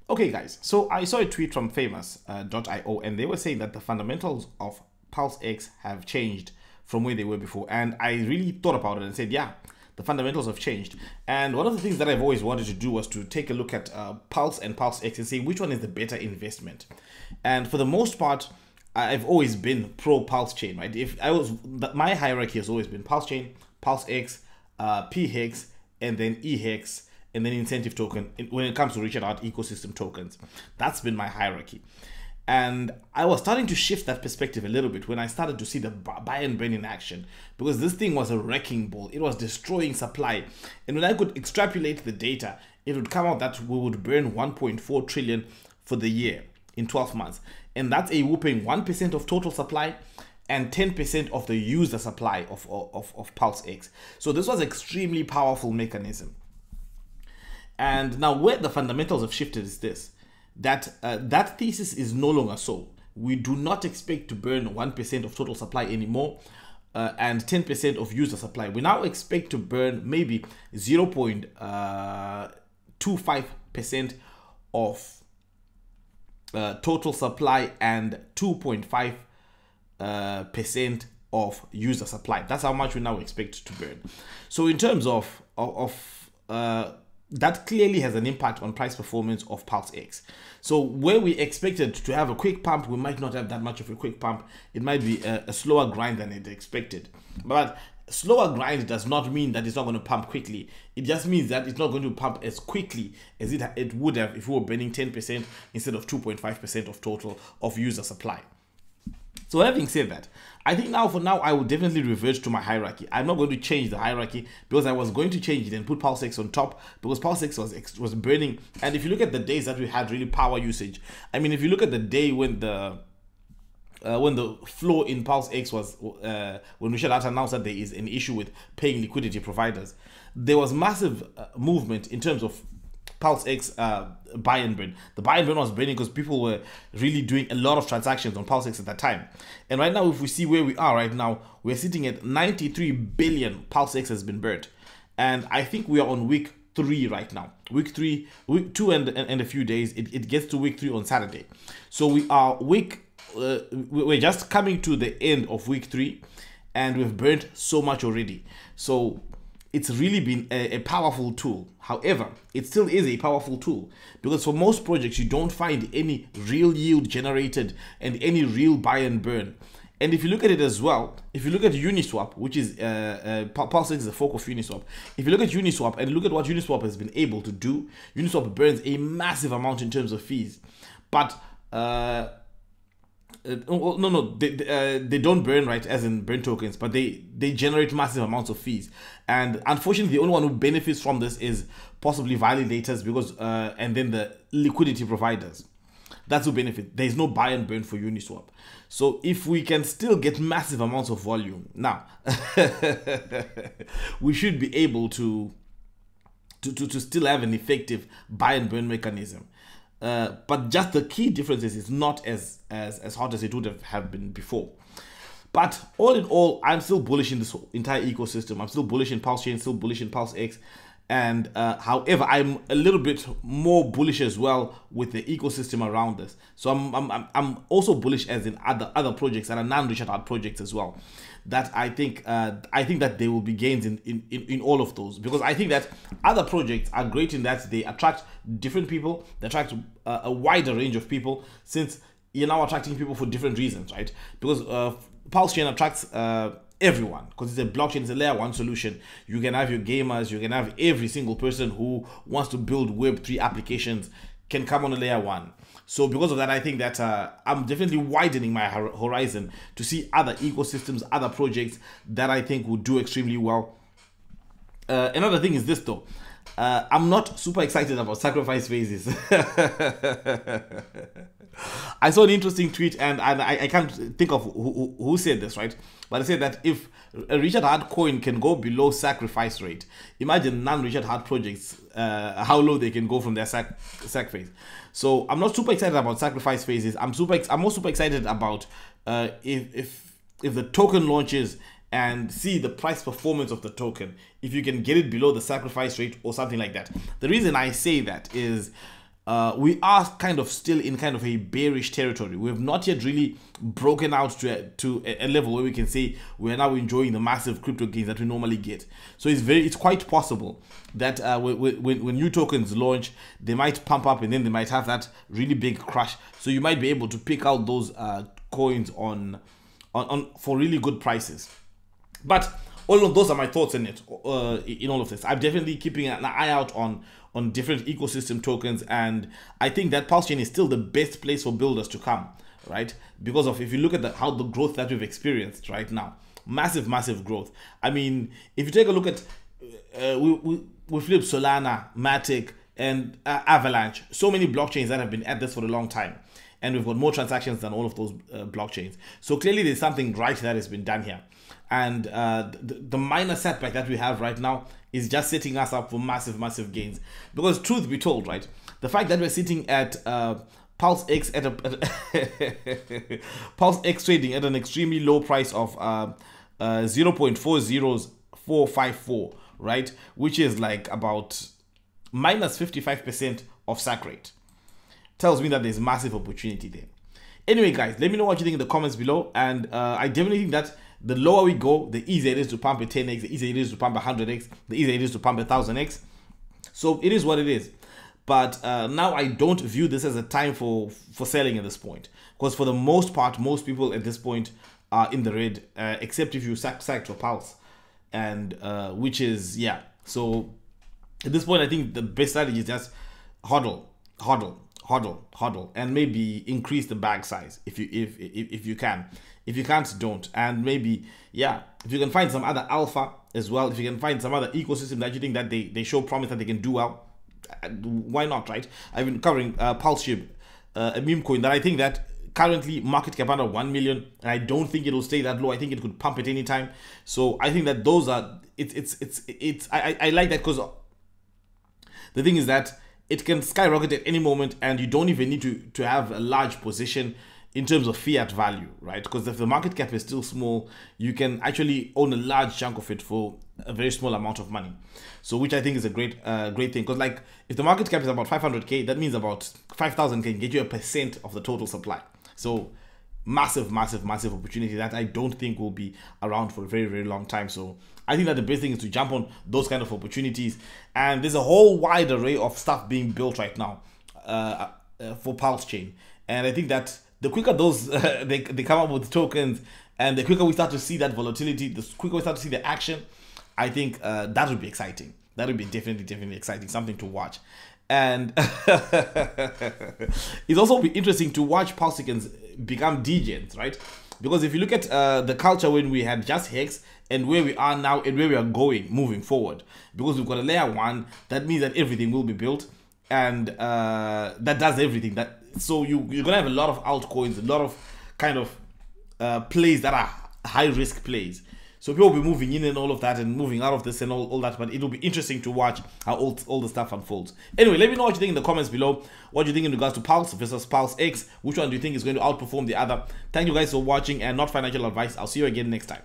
Okay, guys, so I saw a tweet from famous.io and they were saying that the fundamentals of Pulsex have changed from where they were before. And I really thought about it and said, yeah, the fundamentals have changed. And one of the things that I've always wanted to do was to take a look at Pulse and Pulsex and see which one is the better investment. And for the most part, I've always been pro Pulsechain, right? My hierarchy has always been Pulsechain, Pulsex, PHEX, and then EHEX, and then incentive token when it comes to Richard Heart ecosystem tokens. That's been my hierarchy. And I was starting to shift that perspective a little bit when I started to see the buy and burn in action, because this thing was a wrecking ball. It was destroying supply. And when I could extrapolate the data, it would come out that we would burn 1.4 trillion for the year in 12 months. And that's a whooping 1% of total supply and 10% of the user supply of Pulsex. So this was an extremely powerful mechanism. And now where the fundamentals have shifted is this, that that thesis is no longer so. We do not expect to burn 1% of total supply anymore and 10% of user supply. We now expect to burn maybe 0.25% of total supply and 2.5% of user supply. That's how much we now expect to burn. So in terms of that clearly has an impact on price performance of Pulsex. So where we expected to have a quick pump, we might not have that much of a quick pump. It might be a slower grind than it expected. But slower grind does not mean that it's not going to pump quickly. It just means that it's not going to pump as quickly as it would have if we were burning 10% instead of 2.5% of total of user supply. So having said that, I think for now, I will definitely revert to my hierarchy. I'm not going to change the hierarchy because I was going to change it and put Pulsex on top because Pulsex was burning. And if you look at the days that we had really power usage, I mean, if you look at the day when the flow in Pulsex was, when Richard Heart announced that there is an issue with paying liquidity providers, there was massive movement in terms of Pulsex buy and burn. The buy and burn was burning because people were really doing a lot of transactions on Pulsex at that time. And right now, if we see where we are right now, we're sitting at 93 billion Pulsex has been burnt. And I think we are on week 3 right now. Week 2 and a few days. It gets to week 3 on Saturday. So we are we're just coming to the end of week 3 and we've burnt so much already. So it's really been a powerful tool. However, it still is a powerful tool because for most projects, you don't find any real yield generated and any real buy and burn. And if you look at it as well, if you look at Uniswap, which is Pulsex is the fork of Uniswap. If you look at Uniswap and look at what Uniswap has been able to do, Uniswap burns a massive amount in terms of fees. But they don't burn, right, as in burn tokens, but they generate massive amounts of fees. And unfortunately, the only one who benefits from this is possibly validators because and then the liquidity providers. That's who benefit. There is no buy and burn for Uniswap. So if we can still get massive amounts of volume now, we should be able to still have an effective buy and burn mechanism. But just the key difference is it's not as hot as it would have been before. But all in all, I'm still bullish in this entire ecosystem. I'm still bullish in Pulsechain, still bullish in Pulsex. And however, I'm a little bit more bullish as well with the ecosystem around this. So I'm also bullish as in other projects that are non-Richard Heart projects as well. That I think that there will be gains in all of those, because I think that other projects are great in that they attract different people, they attract a wider range of people, since you're now attracting people for different reasons, right? Because Pulsechain attracts everyone because it's a blockchain, it's a layer 1 solution. You can have your gamers, you can have every single person who wants to build Web3 applications can come on a layer 1. So because of that, I think that I'm definitely widening my horizon to see other ecosystems, other projects that I think will do extremely well. Another thing is this though. I'm not super excited about sacrifice phases. I saw an interesting tweet and I can't think of who said this, right? But I said that if a Richard Heart coin can go below sacrifice rate, imagine non-Richard Heart projects, how low they can go from their sac phase. So I'm not super excited about sacrifice phases. I'm more super excited about if the token launches and see the price performance of the token, if you can get it below the sacrifice rate or something like that. The reason I say that is we are kind of still in kind of a bearish territory. We have not yet really broken out to a level where we can say we are now enjoying the massive crypto gains that we normally get. So it's quite possible that when new tokens launch, they might pump up and then they might have that really big crash. So you might be able to pick out those coins on for really good prices. But all of those are my thoughts in it, in all of this. I'm definitely keeping an eye out on different ecosystem tokens, and I think that Pulsechain is still the best place for builders to come, right? Because of, if you look at how the growth that we've experienced right now, massive growth. I mean, if you take a look at we flip Solana, Matic, and Avalanche, so many blockchains that have been at this for a long time, and we've got more transactions than all of those blockchains. So clearly there's something right that has been done here. And the minor setback that we have right now is just setting us up for massive gains. Because truth be told, right, the fact that we're sitting at Pulsex at Pulsex trading at an extremely low price of 0.40454, right, which is like about minus 55% of sack rate, tells me that there's massive opportunity there. Anyway, guys, let me know what you think in the comments below, and I definitely think that the lower we go, the easier it is to pump a 10x, the easier it is to pump a 100x, the easier it is to pump a 1000x. So it is what it is. But now I don't view this as a time for selling at this point, because for the most part, most people at this point are in the red, except if you sacked for Pulse, and which is, yeah. So at this point, I think the best strategy is just hodl, and maybe increase the bag size if you can. If you can't, don't. And maybe, yeah, if you can find some other alpha as well, if you can find some other ecosystem that you think that they show promise that they can do well, why not, right? I've been covering PulseShib, a meme coin that I think that currently market cap under 1 million, and I don't think it will stay that low. I think it could pump at any time. So I think that those are, I like that, because the thing is that it can skyrocket at any moment, and you don't even need to have a large position in terms of fiat value, right? Because if the market cap is still small, you can actually own a large chunk of it for a very small amount of money. So which I think is a great thing, because like if the market cap is about 500k, that means about 5,000 can get you 1% of the total supply. So massive opportunity that I don't think will be around for a very long time. So I think that the best thing is to jump on those kind of opportunities, and there's a whole wide array of stuff being built right now for Pulsechain, and I think that the quicker those they come up with tokens, and the quicker we start to see that volatility, the quicker we start to see the action, I think that would be exciting. That would be definitely exciting, something to watch. And it's also be interesting to watch Pulsechans become degens, right? Because if you look at the culture when we had just Hex, and where we are now and where we are going moving forward, because we've got a layer 1, that means that everything will be built, and that does everything. So you're gonna have a lot of altcoins, a lot of kind of plays that are high risk plays. So people will be moving in and all of that, and moving out of this and all that. But it'll be interesting to watch how all the stuff unfolds. Anyway, let me know what you think in the comments below. What do you think in regards to Pulse versus Pulsex? Which one do you think is going to outperform the other? Thank you guys for watching, and not financial advice. I'll see you again next time.